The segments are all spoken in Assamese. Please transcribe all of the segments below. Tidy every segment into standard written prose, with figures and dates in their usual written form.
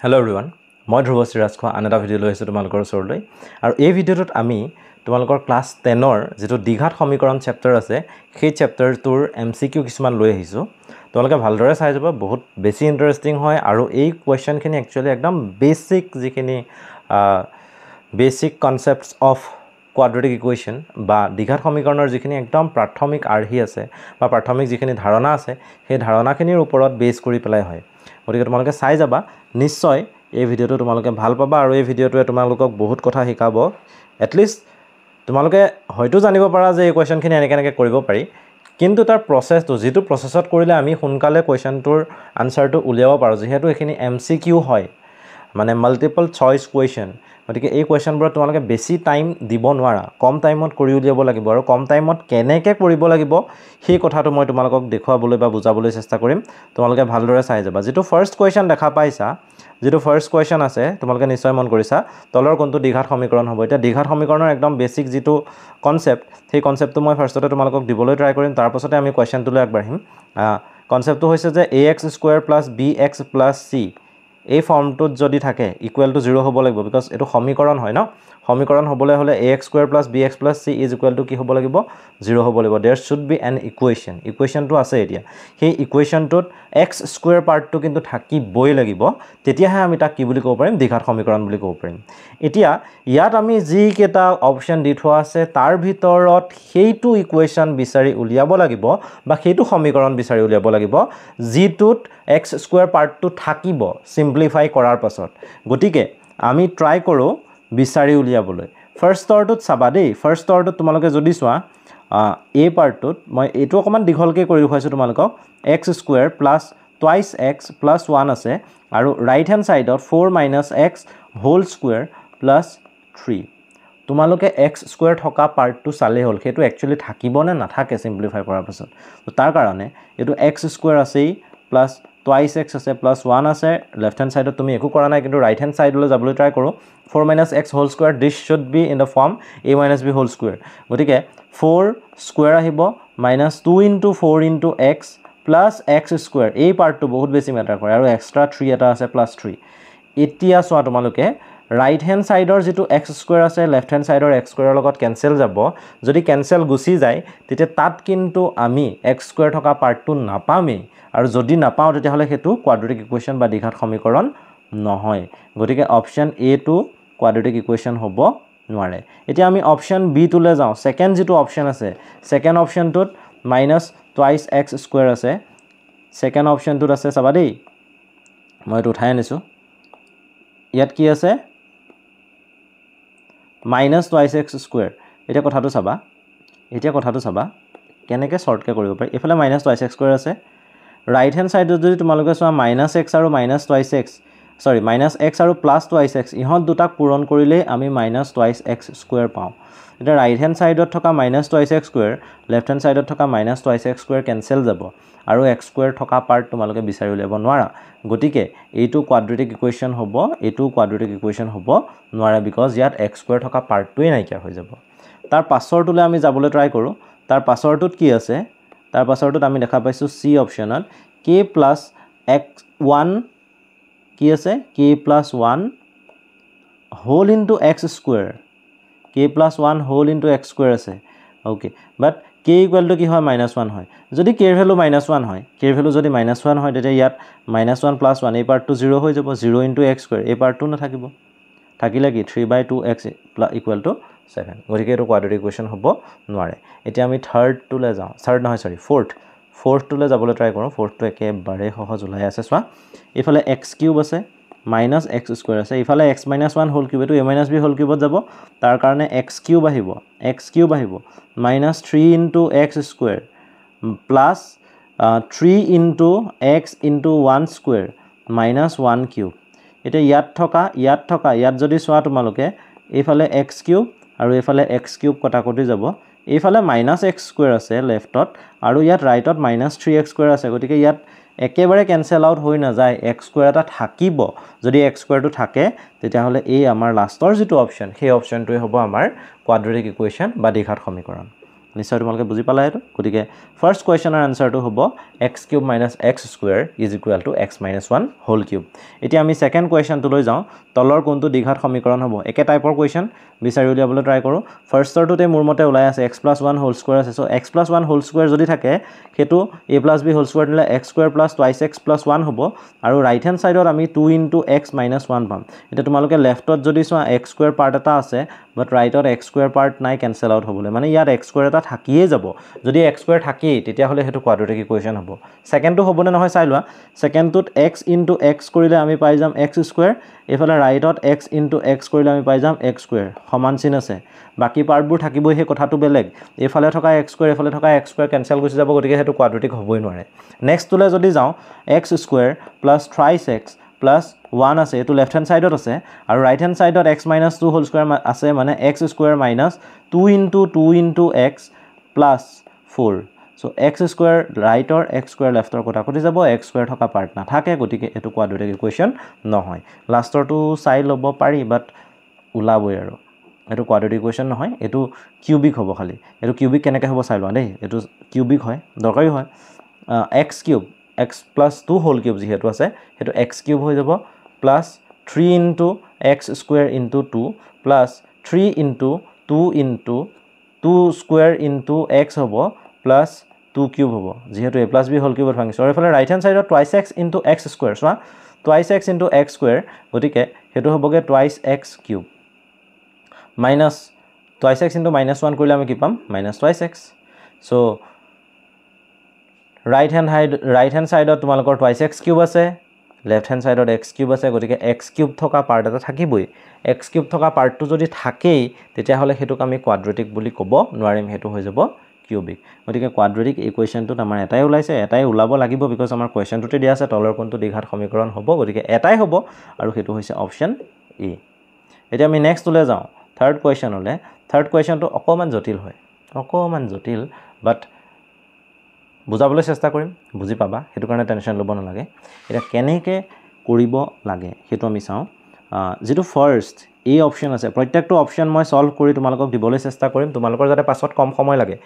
Hello everyone, মই ধ্ৰুৱ শ্ৰীৰাজখোৱা আন এটা ভিডিঅ' লৈ আহিছোঁ তোমালোকৰ ওচৰলৈ আৰু এই ভিডিঅ'টোত আমি তোমালোকৰ ক্লাছ 10ৰ যেটো দ্বিঘাত সমীকৰণ চেপ্টাৰ আছে সেই চেপ্টাৰটোৰ MCQ কিছুমান লৈ আহিছোঁ তোমালোকে ভালদৰে চাই যাবা বহুত বেছি ইন্টাৰেষ্টিং হয় আৰু এই কোৱেশ্চনখিনি একচুয়ালি একদম বেসিক যিখিনি basic concepts of quadratic equation বা দ্বিঘাত সমীকৰণৰ যিখিনি একদম প্ৰাথমিক আৰ্হি আছে বা প্ৰাথমিক যিখিনি ধাৰণা আছে সেই ধাৰণাখিনিৰ ওপৰত বেস কৰি পেলাই হয় গতিকে তোমালোকে চাই যাবা নিশ্চয় এই ভিডিঅ'টো তোমালোকে ভাল পাবা আৰু এই ভিডিঅ'টোৱে তোমালোকক বহুত কথা শিকাব এটলিষ্ট তোমালোকে হয়তো জানিব পাৰা যে এই কোৱেশ্চনখিনি এনেকৈ কৰিব পাৰি কিন্তু তাৰ প্ৰসেসটো যেটো প্ৰসেসত কৰিলে আমি সোনকালে কোৱেশ্চনটোৰ আনসাৰটো উলিয়াব পাৰো যেহেতু এখিনি MCQ হয় মানে মাল্টিপল চয়েস কোৱেশ্চন গতিকে এই কোৱেশ্চনবোৰত তোমালোকে বেছি টাইম দিব নোৱাৰা কম টাইমত কৰি উলিয়াব লাগিব আৰু কম টাইমত কেনেকৈ কৰিব লাগিব সেই কথাটো মই তোমালোকক দেখুৱাবলৈ বা বুজাবলৈ চেষ্টা কৰিম তোমালোকে ভালদৰে চাই যাবা যেটো ফাৰ্স্ট কোৱেশ্চন দেখা পাইছা যেটো ফাৰ্স্ট কোৱেশ্চন আছে তোমালোকে নিশ্চয় মন কৰিছা তলৰ কোনটো দ্বিঘাত সমীকৰণ হ'ব এটা দ্বিঘাত সমীকৰণৰ একদম বেসিক যেটো কনসেপ্ট সেই কনসেপ্টটো মই ফাৰ্স্টতে তোমালোকক দিবলৈ ট্ৰাই কৰিম তাৰ পাছতে আমি কোৱেশ্চনটোলৈ আগবাঢ়িম কনসেপ্টটো হৈছে যে ax স্কয়াৰ + bx + c এই ফৰ্মটোত যদি থাকে ইকুৱেল টু 0 হ'ব লাগিব বিকজ এটো সমীকৰণ হয় ন সমীকৰণ হ'বলৈ হলে ax স্কয়াৰ + bx + c = কি হ'ব লাগিব 0 হ'ব লাগিব there should be an equation ইকুৱেশনটো আছে এতিয়া সেই ইকুৱেশনটোত x স্কয়াৰ পাৰ্টটো কিন্তু থাকিবই লাগিব তেতিয়াহে আমি তাক কি বুলি ক'ব পাৰিম দ্বিঘাত সমীকৰণ বুলি ক'ব পাৰিম এতিয়া ইয়াত আমি যি কেটা অপচন দি থোৱা আছে তাৰ ভিতৰত সেইটো ইকুৱেশন বিচাৰি উলিয়াব লাগিব বা সেইটো সমীকৰণ বিচাৰি উলিয়াব লাগিব যিটোত x স্কয়াৰ পাৰ্টটো থাকিব সিম্পলিফাই কৰাৰ পাছত গটিকে আমি ট্ৰাই কৰো বিচাৰি উলিয়াবলৈ ফাৰ্স্ট অৰ্ডাৰত চাবা দেই ফাৰ্স্ট অৰ্ডাৰত তোমালোকে যদি চোৱা a পাৰ্টটোত মই এটো অকমান দীঘলকৈ কৰি দেখুৱাইছো তোমালোকক x স্কয়াৰ + twice x + 1 আছে আৰু ৰাইট হ্যান্ড সাইডত 4 - x হোল স্কয়াৰ + 3 তোমালোকে x স্কয়াৰ থকা পাৰ্টটো চালে হল হেতু একচুয়ালি থাকিব নে নাথাকে সিম্পলিফাই কৰাৰ পাছত তো তাৰ কাৰণে এটো x স্কয়াৰ আছেই প্লাস twice x আছে plus 1 আছে left hand side তুমি একো কৰা নাই কিন্তু right hand side লৈ যাবলৈ ট্ৰাই কৰো 4 - x whole square this should be in the form a - b whole square গটিকে 4 স্কয়াৰ আহিব -2 * 4 * x plus x square এই পাৰ্টটো বহুত বেছি মেটাৰ কৰে আৰু এক্সট্ৰা 3 এটা আছে +3 এতিয়া চোৱা তোমালোকে right hand side or যেটো x square আছে left hand side or x square লগত ক্যান্সেল যাব যদি ক্যান্সেল গুছি যায় তেতিয়া তাত কিন্তু আমি x square থকা পাৰ্টটো নাপামেই আৰু যদি নাপাও তেতিয়া হলে হেতু কোৱাড্ৰেটিক ইকুৱেশন বা দ্বিঘাত সমীকৰণ নহয় গটিকে অপচন এ টু কোৱাড্ৰেটিক ইকুৱেশন হ'ব নোৱাৰে এতিয়া আমি অপচন বি টুলে যাও সেকেন্ড যেটো অপচন আছে সেকেন্ড অপচনটোত -twice x square আছে সেকেন্ড অপচনটোত আছে চাবা দেই মই এটো উঠাই আনিছো ইয়াত কি আছে -twice x square এটা কথাটো চাবা কেনেকৈ শৰ্টকে কৰিব পাৰি এফালে -twice x square আছে right hand side যদি তোমালোকে চোৱা -x আৰু -twice x sorry -x আৰু +twice x ইহত দুটাক পূৰণ কৰিলে আমি -twice x square পাও এটা right hand side থকা -twice x square left hand side থকা -twice x square cancel যাব আৰু x square থকা পাৰ্ট তোমালোকে বিচাৰি উলিয়াব নোৱাৰা গটিকে এইটো কোৱাড্ৰেটিক ইকুৱেশন হ'ব এইটো কোৱাড্ৰেটিক ইকুৱেশন হ'ব নোৱাৰা বিকজ ইয়াত x square থকা পাৰ্টটোই নাইকিয়া হৈ যাব তাৰ পাছৰটোলে আমি যাবলৈ ট্ৰাই কৰো তাৰ পাছৰটোত কি আছে তাৰ পাছৰটোত আমি দেখা পাইছো c অপচনত k + x1 কি আছে k + 1 whole into x square k + 1 whole into x square আছে ওকে বাট k = কি হয় -1 হয় যদি k এর ভ্যালু -1 হয় k এর ভ্যালু যদি -1 হয় তেতিয়া ইয়াত -1 + 1 এই পাৰ্টটো 0 হৈ যাব 0 into x square এই পাৰ্টটো নাথাকিব থাকিলে কি 3/2x = 7 গতিকে এটো কোৱাড্ৰেটিক ইকুৱেশন হ'ব নোৱাৰে এতিয়া আমি থাৰ্ড টুলে যাও থাৰ্ড নহয় সৰি ফোৰ্থ টুলে যাবলৈ ট্ৰাই কৰো ফোৰ্থ টু একেবাৰে সহজ ওলাই আছে চোৱা ইফালে x³ আছে -x square আছে ইফালে x - 1 হোল কিউব এটো a - b হোল কিউবত যাব তাৰ কাৰণে x³ আহিব -3 into x square plus 3 into x into 1 square -1 cube এটা ইয়াত থকা ইয়াত যদি চোৱা তোমালোকে এইফালে x³ আৰু এইফালে x³ কটাকটি যাব এইফালে -x square আছে লেফটত আৰু ইয়াত ৰাইটত -3x square আছে গতিকে ইয়াত একেবাৰে ক্যান্সেল আউট হৈ না যায় x square এটা থাকিব যদি x square টো থাকে তেতিয়া হলে এই আমাৰ লাষ্টৰ যেটো অপচন সেই অপচনটোই হ'ব আমাৰ কোৱাড্ৰেটিক ইকুৱেশন বা দ্বিঘাত সমীকৰণ নিশ্চয় তোমালোকে বুজি পালা এইটো গতিকে ফাৰ্স্ট কোৱেশ্চনৰ আনসাৰটো হ'ব x³ - x² = x - 1 whole cube এতিয়া আমি সেকেন্ড কোৱেশ্চনটো লৈ যাওঁ তলৰ কোনটো দ্বিঘাত সমীকৰণ হ'ব একে টাইপৰ কোৱেশ্চন বিচাৰি উলিয়াবলৈ ট্ৰাই কৰোঁ ফাৰ্ষ্টৰটোতে মোৰ মতে ওলাই আছে x + 1 হোল স্কয়াৰ আছে সো x + 1 হোল স্কয়াৰ যদি থাকে হেতু a + b হোল স্কয়াৰ দিলে x² + 2x + 1 হ'ব আৰু ৰাইট হ্যান্ড সাইডত আমি 2 * x - 1 পাম এটা তোমালোকে লেফটত যদি চোৱা x² পাৰ্ট এটা আছে বাট ৰাইটত x² পাৰ্ট নাই কেনসেল আউট হ'বলৈ মানে ইয়াত x² এটা থাকিয়ে যাব যদি x² থাকি তেতিয়া হলে হেতু কোৱাড্ৰেটিক ইকুৱেচন হ'ব সেকেন্ডটো হ'বনে নহয় চাই লোৱা সেকেন্ডটোত x * x কৰিলে আমি পাই যাম x² এফালে ৰাইটত x * x কৰিলে আমি পাই যাম x² সমান চিন আছে বাকি পাৰ্টবোৰ থাকিবই হে কথাটো বেলেগ এফালে থকা x² এফালে থকা x² কেনসেল গুচি যাব গতিকে হেতু কোৱাড্ৰেটিক হ'বই নোৱাৰে নেক্সট তুলে যদি যাওঁ x² + 3x + 1 আছে এটো লেফট হ্যান্ড সাইডত আছে আৰু ৰাইট হ্যান্ড সাইডত x - 2 হোল স্কয়াৰ আছে মানে x² - 2 * 2 * x + 4 so x² ৰাইটৰ x² লেফটৰ কথা কটি যাব x² থকা পাৰ্ট নাথাকে গতিকে এটো কোৱাড্ৰেটিক ইকুৱেচন নহয় লাষ্টৰটো চাই ল'ব পাৰি বাট উলাবই আৰু এটো কোৱাড্ৰেটিক ইকুৱেচন নহয় এটো কিউবিক হ'ব খালি এটো কিউবিক কেনেকৈ হ'ব চাই লোৱা দেই এটো কিউবিক হয় দৰকাৰী হয় x³ x + 2 হোল কিউব যেহেতু আছে হেতু x³ হৈ যাব plus 3 * x² * 2 plus 3 * 2 * 2 square * x হ'ব প্লাস 2³ হ'ব যেহেতু a + b হোল কিউবত ভাঙিছো আৰু এফালে right hand সাইডত 2x * x² সোৱা 2x * x² গতিকে হেতু হ'বগে 2x³ minus 2x into -1 কৰিলে আমি কি পাম -2x so right hand side তোমালোকৰ 2x³ আছে left hand side x³ আছে গতিকে x³ থকা পাৰ্ট এটা থাকিবই x³ থকা পাৰ্টটো যদি থাকেই তেতিয়া হলে হেতুক আমি কোৱাড্ৰেটিক বুলি ক'ব নোৱাৰিম হেতু হৈ যাব কিউবিক গতিকে কোৱাড্ৰেটিক ইকুৱেচনটো আমাৰ এটাই ওলাইছে এটাই ওলাব লাগিব বিকজ আমাৰ কোৱেশ্চনটোতে দিয়া আছে তলৰ কোনটো দ্বিঘাত সমীকৰণ হ'ব গতিকে এটাই হ'ব আৰু হেতু হৈছে অপচন ই এতিয়া আমি নেক্সট উলে যাওঁ থাৰ্ড কোৱেশ্চন হলে থাৰ্ড কোৱেশ্চনটো অকমান জটিল হয় অকমান জটিল বাট বুজাবলৈ চেষ্টা কৰিম বুজি পাবা হেতু কাৰণে টেনচন ল'ব নালাগে এটা কেনেকৈ কৰিব লাগে হেতু আমি চাওঁ যেটো ফাৰ্স্ট এই অপচন আছে প্ৰত্যেকটো অপচন মই সলভ কৰি তোমালোকক দিবলৈ চেষ্টা কৰিম তোমালোকৰ যাতে পাছত কম সময় লাগে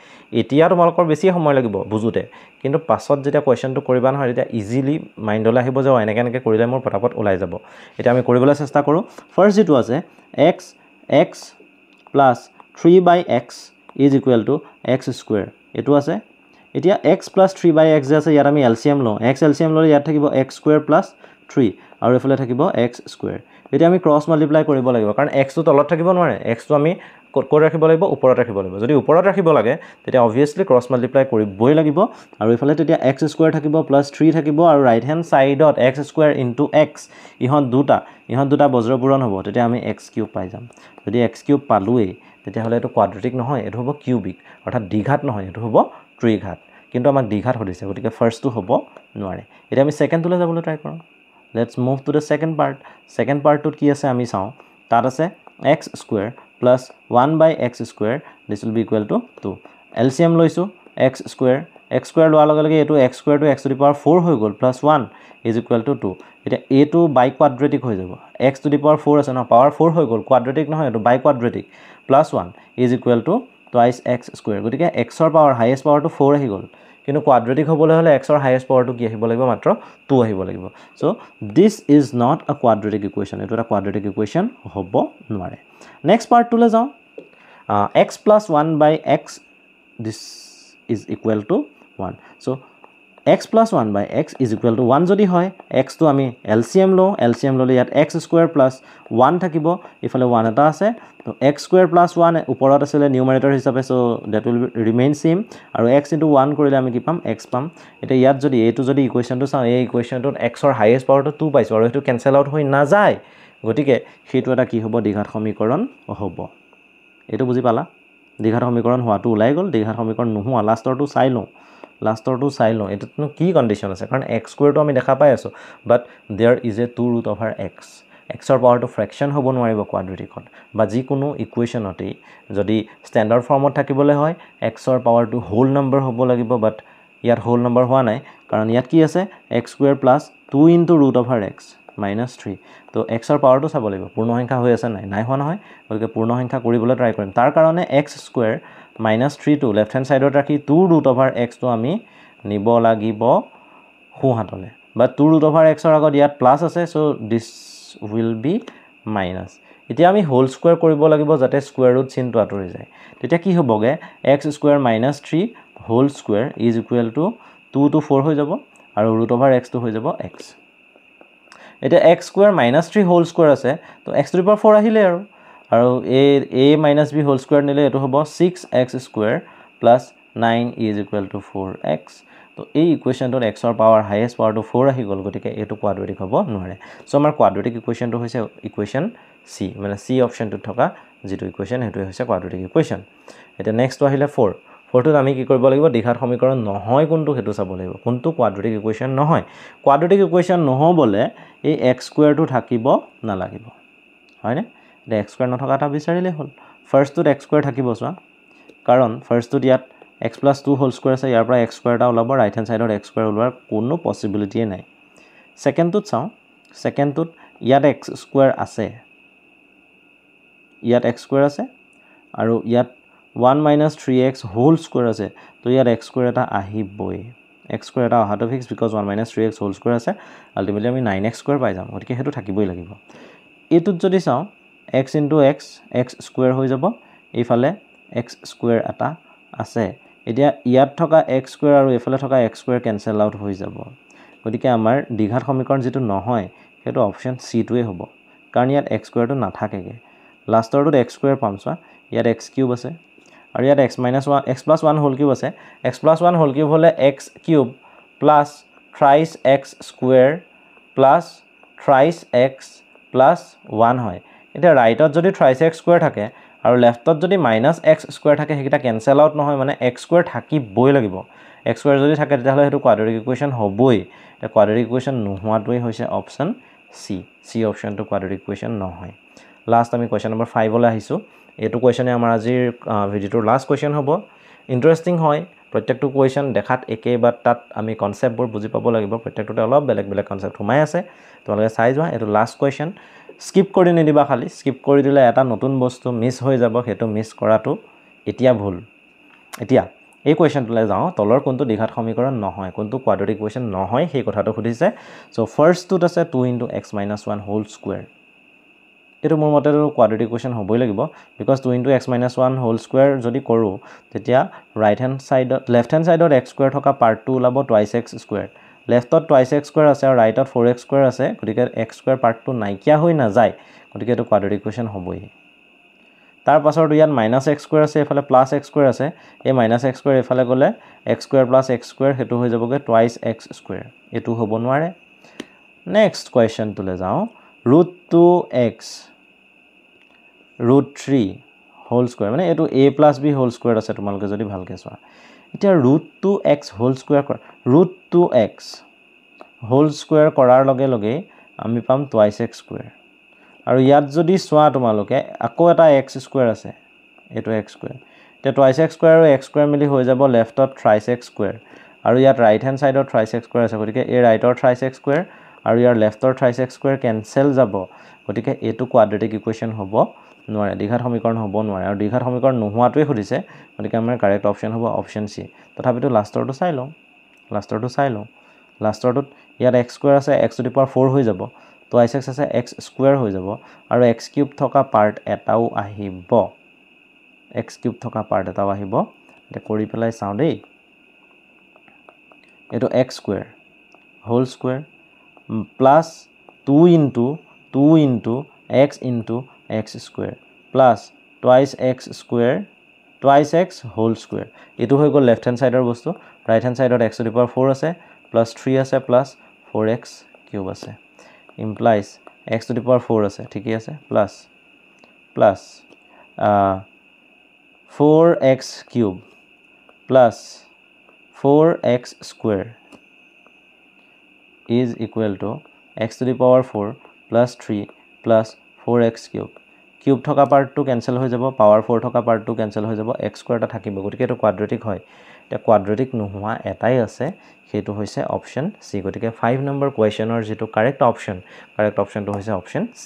এতিয়া তোমালোকৰ বেছি সময় লাগিব বুজুতে কিন্তু পাছত যেতিয়া কোৱেশ্চনটো কৰিবা নহয় তেতিয়া ইজিলি মাইন্ডলৈ আহিব যে এনেকৈ কৰিলে মোৰ পটাপট ওলাই যাব এটা আমি কৰিবলৈ চেষ্টা কৰো ফাৰ্স্ট যেটো আছে x plus 3/x is equal to x² এটো আছে এতিয়া x plus 3/x যে আছে ইয়াত আমি এলসিএম লওঁ x এলসিএম ললে ইয়াত থাকিব x² plus 3 আৰু এফালে থাকিব x²। এতিয়া আমি ক্ৰস মাল্টিপ্লাই কৰিব লাগিব কাৰণ x টো তলত থাকিব নোৱাৰে x টো আমি ক'ত ৰাখিব লাগিব ওপৰত ৰাখিব লাগিব যদি ওপৰত ৰাখিব লাগে তেতিয়া obviously ক্ৰস মাল্টিপ্লাই কৰিবই লাগিব আৰু এফালে তেতিয়া x² থাকিব plus 3 থাকিব আৰু ৰাইট হ্যান্ড সাইডত x² * x ইহত দুটা বজ্ৰপূৰণ হ'ব তেতিয়া আমি x³ পাই যাম যদি x³ পালোই তেতিয়া হলে এটো কোৱাড্ৰেটিক নহয় এটো হ'ব কিউবিক অৰ্থাৎ দ্বিঘাত নহয় এটো হ'ব ত্ৰিঘাত কিন্তু আমাক দ্বিঘাত হদিছে গতিকে ফাৰ্স্টটো হ'ব নোৱাৰে এতিয়া আমি সেকেন্ডটোলৈ যাবলৈ ট্ৰাই কৰোঁ let's move to the second part to কি আছে আমি চাওঁ তাত আছে x² plus 1/x² this will be equal to 2 LCM লৈছো x² লোৱাৰ লগে লগে এটো x² to x to the power 4 হৈ গল plus 1 is equal to 2 এটা a2 বাই কোৱাড্ৰেটিক হৈ যাব x to the power 4 আছে না power 4 হৈ গল কোৱাড্ৰেটিক নহয় এটো বাই quadratic plus 1 is equal to twice x² গতিকে x ৰ পাৱাৰ হাইয়েস্ট পাৱাৰটো 4 আহি গল কিন্তু কোৱাড্ৰেটিক হ'বলৈ হলে x ৰ হাইয়েস্ট পাৱাৰটো কি আহিব লাগিব মাত্ৰ 2 আহিব লাগিব so this is not a quadratic equation এটো এটা quadratic equation হ'ব নোৱাৰে নেক্সট পাৰ্ট টুলে যাওঁ x plus 1/x this is equal to 1 so x plus 1/x is equal to 1 যদি হয় x তো আমি LCM ললে ইয়াত x² plus 1 থাকিব ইফালে 1 এটা আছে তো x² plus 1 ওপৰত আছে নিউমাৰেটৰ হিচাপে so that will remain same আৰু x into 1 কৰিলে আমি কি পাম x পাম এটা ইয়াত যদি এটো যদি ইকুৱেচনটো চাওঁ এই ইকুৱেচনটোত x ৰ হাইয়েস্ট পাৱাৰটো 2 পাইছো আৰু এটো কেনসেল আউট হৈ না যায় গতিকে হেতু এটা কি হ'ব দ্বিঘাত সমীকৰণ হ'ব এটো বুজি পালা দ্বিঘাত সমীকৰণ হোৱাটো ওলাই গল দ্বিঘাত সমীকৰণ নোহোৱা লাষ্টৰটো চাই লওঁ এটোনো কি কন্ডিশন আছে কাৰণ x² টো আমি দেখা পাই আছো but there is a 2√x x ৰ পাৱাৰটো ফ্ৰেকশন হ'ব নোৱাৰিব কোৱাড্ৰেটিকত বা যি কোনো ইকুৱেচনতে যদি স্ট্যান্ডাৰ্ড ফৰ্মত থাকিবলৈ হয় x ৰ পাৱাৰটো হোল নম্বৰ হ'ব লাগিব বাট ইয়াত হোল নম্বৰ হোৱা নাই কাৰণ ইয়াত কি আছে x² plus 2 * √x -3 তো x ৰ পাৱাৰটো চাব লাগিব পূৰ্ণ সংখ্যা হৈ আছে নাই হোৱা নহয় গতিকে পূৰ্ণ সংখ্যা কৰিবলৈ ট্ৰাই কৰিম তাৰ কাৰণে x² -3 টো লেফট হ্যান্ড সাইডত ৰাখি 2√x টো আমি নিব লাগিব হু হাতলে বা 2√x ৰ আগত ইয়াত প্লাস আছে so this will be minus এতিয়া আমি হোল স্কয়াৰ কৰিব লাগিব যাতে স্কয়াৰ ৰুট চিনটো আঁতৰি যায় তেতিয়া কি হ'বগে x square - 3 whole square is equal to 2 to 4 হৈ যাব আৰু √x টো হৈ যাব x এটা x স্কয়াৰ - 3 হোল স্কয়াৰ আছে তো x টু দি পাৱাৰ 4 আহিলে আৰু a - b হোল স্কয়াৰ নিলে এটো হ'ব 6x square + 9 is equal two 4x তো এই ইকুৱেশ্যনটোত x ৰ পাৱাৰ হাইয়েষ্ট পাৱাৰটো 4 আহি গল গতিকে এটো কোৱাড্ৰেটিক হ'ব নোৱাৰে সো আমাৰ কোৱাড্ৰেটিক ইকুৱেশ্যনটো হৈছে ইকুৱেশ্যন C মানে C অপচনটোত থকা যেটো ইকুৱেশ্যন হেতু হৈছে কোৱাড্ৰেটিক ইকুৱেশ্যন এটা নেক্সট আহিলে 4 4টোত আমি কি কৰিব লাগিব দ্বিঘাত সমীকৰণ নহয় কোনটো হেতু চাব লাগিব কোনটো কোৱাড্ৰেটিক ইকুৱেশ্যন নহয় কোৱাড্ৰেটিক ইকুৱেশ্যন নহবলে এই x স্কয়াৰটো থাকিব না লাগিব হয়নে এটা x স্কয়াৰ নথকা এটা বিচাৰিলে হল ফাৰ্ষ্টটোত x স্কয়াৰ থাকিব সোৱা কাৰণ ফাৰ্ষ্টটোত ইয়াত x + 2 হোল স্কয়াৰ আছে ইয়াৰ পৰা x স্কয়াৰ এটা ওলাব ৰাইট হ্যান্ড সাইডত x স্কয়াৰ ওলোৱাৰ কোনো পসিবিলিটি নাই সেকেন্ডটোত চাও সেকেন্ডটোত ইয়াত x স্কয়াৰ আছে ইয়াত x স্কয়াৰ আছে আৰু ইয়াত 1 - 3x হোল স্কয়াৰ আছে তো ইয়াত x স্কয়াৰ এটা আহিবই x স্কয়াৰ এটা অহাটো fix because 1 - 3x whole square আছে আলটিমেটলি আমি 9x স্কয়াৰ পাই যাম গতিকে হেতু থাকিবই লাগিব এটোত যদি চাও x * x স্কয়াৰ হৈ যাব এইফালে x স্কয়াৰ এটা আছে এতিয়া ইয়াত থকা x স্কয়াৰ আৰু এফালে থকা x স্কয়াৰ কেনসেল আউট হৈ যাব গতিকে আমাৰ দ্বিঘাত সমীকৰণ যেটো নহয় হেতু অপচন C টোৱে হ'ব কাৰণ ইয়াত x স্কয়াৰটো নাথাকেগে লাষ্টৰটোত x স্কয়াৰ পাম সোৱা ইয়াত x কিউব আছে আৰু ইয়াত x - 1 x + 1 হোল কিউব আছে x + 1 হোল কিউব হলে x cube plus thrice x square plus thrice x plus 1 হয় এটা ৰাইটত যদি থ্ৰাইস x স্কয়াৰ থাকে আৰু লেফটত যদি -x স্কয়াৰ থাকে হেকিটা কেনসেল আউট নহয় মানে x স্কয়াৰ থাকিবই লাগিব x স্কয়াৰ যদি থাকে তেতিয়া হলে হেতু কোৱাড্ৰেটিক ইকুৱেশ্যন হ'বই এটা কোৱাড্ৰেটিক ইকুৱেশ্যন নোহোৱাটোই হৈছে অপচন C অপচনটো কোৱাড্ৰেটিক ইকুৱেশ্যন নহয় লাষ্ট আমি কোৱেশ্চন নম্বৰ 5 লৈ আহিছো এটো কোৱেশ্চনে আমাৰ আজিৰ ভিডিওৰ লাষ্ট কোৱেশ্চন হ'ব ইন্টাৰেষ্টিং হয় প্ৰত্যেকটো কোৱেশ্চন দেখাত একে বাট তাত আমি কনসেপ্টবোৰ বুজি পাব লাগিব প্ৰত্যেকটোতে অলপ বেলেগ বেলেগ কনসেপ্ট সোমাই আছে তোমালোকে চাই যোৱা এটো লাষ্ট কোৱেশ্চন স্কিপ কৰি নিদিবা খালি স্কিপ কৰি দিলে এটা নতুন বস্তু মিস হৈ যাব হেতু মিস কৰাটো এতিয়া ভুল এতিয়া এই কোৱেশ্চনটোলৈ যাও তলৰ কোনটো দ্বিঘাত সমীকৰণ নহয় কোনটো কোৱাড্ৰেটিক ইকুৱেশ্যন নহয় সেই কথাটো খুদিছে সো ফাৰ্ষ্টটোত আছে 2 * x - 1 হোল স্কয়াৰ এটো মোৰ মতে কোৱাড্ৰেটিক ইকুৱেশ্যন হ'বই লাগিব বিকজ 2 * x - 1 হোল স্কয়াৰ যদি কৰো তেতিয়া ৰাইট হ্যান্ড সাইডত লেফট হ্যান্ড সাইডত x স্কয়াৰ থকা পাৰ্টটো ওলাব টুৱাইস x স্কয়াৰ লেফটত টুৱাইস x স্কয়াৰ আছে আৰু ৰাইটত 4x স্কয়াৰ আছে গতিকে x স্কয়াৰ পাৰ্টটো নাইকিয়া হৈ না যায় গতিকে এটো কোৱাড্ৰেটিক ইকুৱেশ্যন হ'বই তাৰ পাছৰ ইয়াত -x স্কয়াৰ আছে এফালে +x স্কয়াৰ আছে এই -x স্কয়াৰ এফালে গলে x স্কয়াৰ + x স্কয়াৰ হেতু হৈ যাবগে টুৱাইস x স্কয়াৰ এটো হ'ব নোৱাৰে নেক্সট কোৱেশ্চন তুলে যাও √2x √3 হোল স্কয়াৰ মানে এটো a + b হোল স্কয়াৰ আছে তোমালকে যদি ভালকে চোৱা এতিয়া √2x whole square √2x whole square কৰাৰ লগে লগে আমি পাম টুৱাইস x স্কয়াৰ আৰু ইয়াত যদি চোৱা তোমালকে আকৌ এটা x স্কয়াৰ আছে এটো x স্কয়াৰ তে টুৱাইস x স্কয়াৰ আৰু x স্কয়াৰ মিলি হৈ যাব লেফটত থ্ৰাইস x স্কয়াৰ আৰু ইয়াত ৰাইট হ্যান্ড সাইডত থ্ৰাইস x স্কয়াৰ আছে গতিকে এই ৰাইটৰ থ্ৰাইস x স্কয়াৰ আৰু ইয়াৰ লেফটৰ থ্ৰাইস x স্কয়াৰ কেনসেল যাব গতিকে এটো কোৱাড্ৰেটিক ইকুৱেশ্যন হ'ব নোৱাৰে দ্বিঘাত সমীকৰণ হ'ব নোৱাৰে আৰু দ্বিঘাত সমীকৰণ নোহোৱাটোৱে খুদিছে গতিকে আমাৰ কাৰেক্ট অপচন হ'ব অপচন C তথাপিটো লাষ্টৰটো চাই লওঁ লাষ্টৰটোত ইয়াত x স্কয়াৰ আছে x টু দি পাৱাৰ 4 হৈ যাব টুৱাইস x আছে x স্কয়াৰ হৈ যাব আৰু x কিউব থকা পাৰ্ট এটাও আহিব x কিউব থকা পাৰ্ট এটাও আহিব এটা কৰি পেলাই চাও দেই এটো x square whole square plus 2 * x * x square plus twice x square twice x whole square এটো হৈ গল লেফট হ্যান্ড সাইডৰ বস্তু ৰাইট হ্যান্ড সাইডত x টু দি পাৱাৰ 4 আছে প্লাস 3 আছে প্লাস 4x কিউব আছে implies x to the power 4 আছে ঠিকই আছে plus 4x cube plus 4x square is equal to x to the power 4 plus 3 plus 4x cube cube থকা পাৰ্টটো ক্যান্সেল হৈ যাব পাৱাৰ 4 থকা পাৰ্টটো ক্যান্সেল হৈ যাব x স্কয়াৰ টা থাকিব গতিকে এটো কোৱাড্ৰেটিক হয় এটা কোৱাড্ৰেটিক নোহোৱা এটাই আছে হেতু হৈছে অপচন C গতিকে 5 নম্বৰ কোৱেশ্চনৰ যেটো কাৰেক্ট অপচনটো হৈছে অপচন C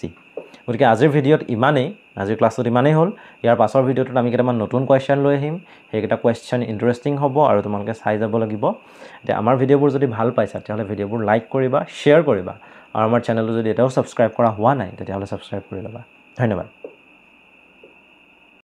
গতিকে আজিৰ ভিডিঅ'ত ইমানেই আজিৰ ক্লাছত ইমানেই হ'ল ইয়াৰ পাছৰ ভিডিঅ'টোত আমি কেইটামান নতুন কুৱেশ্যন লৈ আহিম সেইকেইটা কুৱেশ্যন ইণ্টাৰেষ্টিং হ'ব আৰু তোমালোকে চাই যাব লাগিব এতিয়া আমাৰ ভিডিঅ'বোৰ যদি ভাল পাইছা তেতিয়াহ'লে ভিডিঅ'বোৰ লাইক কৰিবা শ্বেয়াৰ কৰিবা আৰু আমাৰ চেনেলটো যদি এটাও ছাবস্ক্ৰাইব কৰা হোৱা নাই তেতিয়াহ'লে ছাবস্ক্ৰাইব কৰি ল'বা ধন্যবাদ